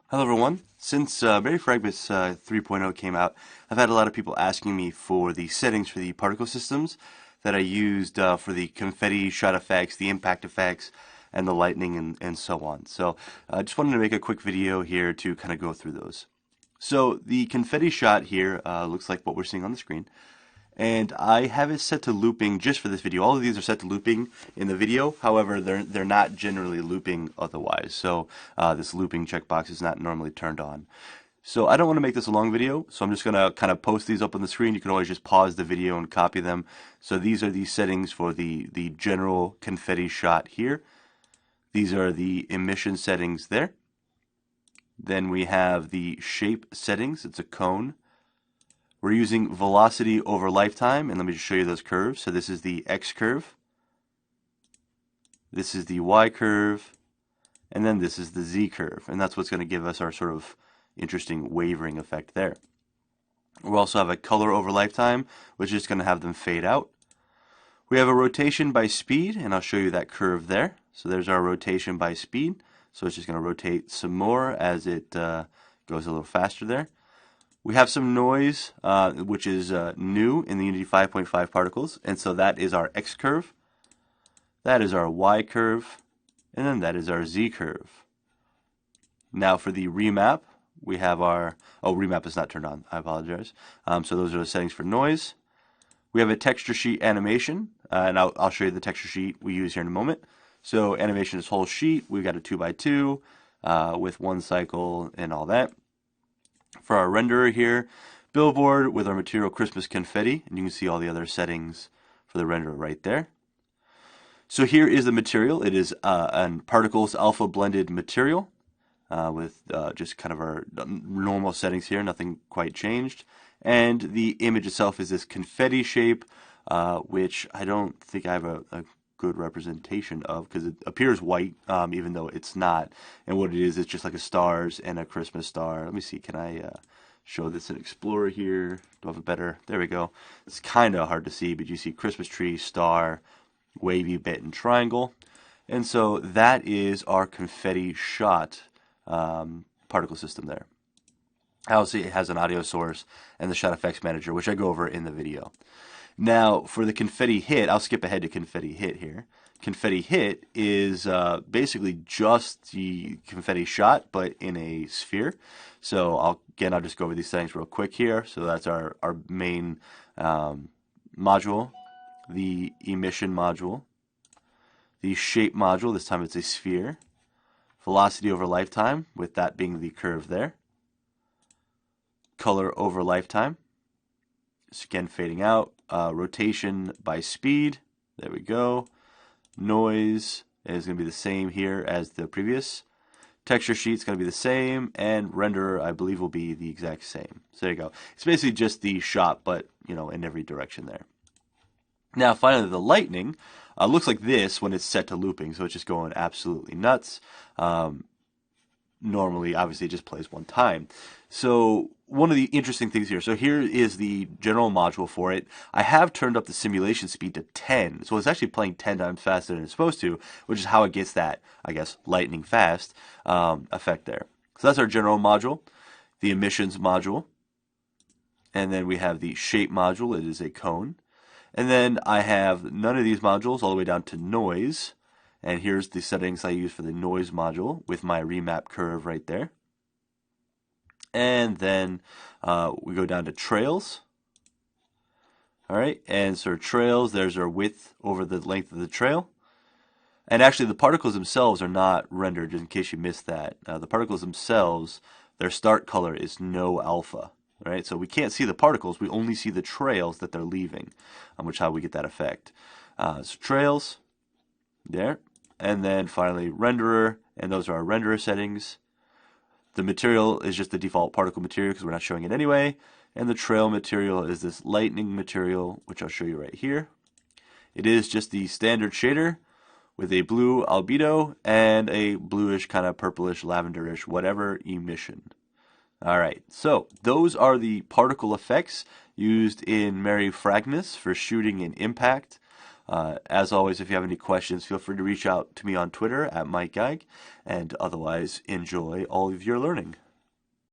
Hello everyone. Since Fragmas 3.0 came out, I've had a lot of people asking me for the settings for the particle systems that I used for the confetti shot effects, the impact effects, and the lightning and so on. So I just wanted to make a quick video here to kind of go through those. So the confetti shot here looks like what we're seeing on the screen. And I have it set to looping just for this video. All of these are set to looping in the video. However, they're not generally looping otherwise. So this looping checkbox is not normally turned on. So I don't want to make this a long video, so I'm just going to kind of post these up on the screen. You can always just pause the video and copy them. So these are the settings for the general confetti shot here. These are the emission settings there. Then we have the shape settings. It's a cone. We're using velocity over lifetime, and let me just show you those curves. So this is the X curve, this is the Y curve, and then this is the Z curve, and that's what's going to give us our sort of interesting wavering effect there. We also have a color over lifetime, which is going to have them fade out. We have a rotation by speed, and I'll show you that curve there. So there's our rotation by speed. So it's just going to rotate some more as it goes a little faster there. We have some noise, which is new in the Unity 5.5 particles, and so that is our X curve, that is our Y curve, and then that is our Z curve. Now for the remap, we have our, remap is not turned on, I apologize. So those are the settings for noise. We have a texture sheet animation, and I'll show you the texture sheet we use here in a moment. So animation is whole sheet, we've got a 2x2 with one cycle and all that. For our renderer here, billboard with our material Christmas confetti, and you can see all the other settings for the renderer right there. So here is the material. It is an particles alpha blended material with just kind of our normal settings here, nothing quite changed. And the image itself is this confetti shape, which I don't think I have a good representation of because it appears white even though it's not, and what it is just like a stars and a Christmas star. Let me see, can I show this in Explorer here? Do I have a better, there we go. It's kind of hard to see, but you see Christmas tree, star, wavy bit, and triangle. And so that is our confetti shot particle system there. Obviously it has an audio source and the shot effects manager, which I go over in the video. Now, for the Confetti Hit, I'll skip ahead to Confetti Hit here. Confetti Hit is basically just the confetti shot, but in a sphere. So I'll just go over these settings real quick here. So that's our main module, the emission module, the shape module, this time it's a sphere, velocity over lifetime, with that being the curve there, color over lifetime, it's again fading out. Rotation by speed, there we go. Noise is going to be the same here as the previous. Texture sheet is going to be the same, and renderer I believe will be the exact same. So there you go. It's basically just the shot, but in every direction there. Now finally the lightning looks like this when it's set to looping, so it's just going absolutely nuts. Normally, obviously, it just plays one time. So one of the interesting things here, so here is the general module for it. I have turned up the simulation speed to 10, so it's actually playing 10 times faster than it's supposed to, which is how it gets that, I guess, lightning fast effect there. So that's our general module, the emissions module, and then we have the shape module. It is a cone. And then I have none of these modules all the way down to noise. And here's the settings I use for the noise module with my remap curve right there. And then we go down to trails. All right, and so trails, there's our width over the length of the trail. And actually the particles themselves are not rendered, just in case you missed that. The particles themselves, their start color is no alpha. Right, so we can't see the particles, we only see the trails that they're leaving, which is how we get that effect. So trails, there. And then finally renderer, and those are our renderer settings. The material is just the default particle material because we're not showing it anyway. And the trail material is this lightning material, which I'll show you right here. It is just the standard shader with a blue albedo and a bluish kind of purplish lavenderish whatever emission. Alright, so those are the particle effects used in Fragmas for shooting and impact. As always, if you have any questions, feel free to reach out to me on Twitter at Mike Geig, and otherwise, enjoy all of your learning.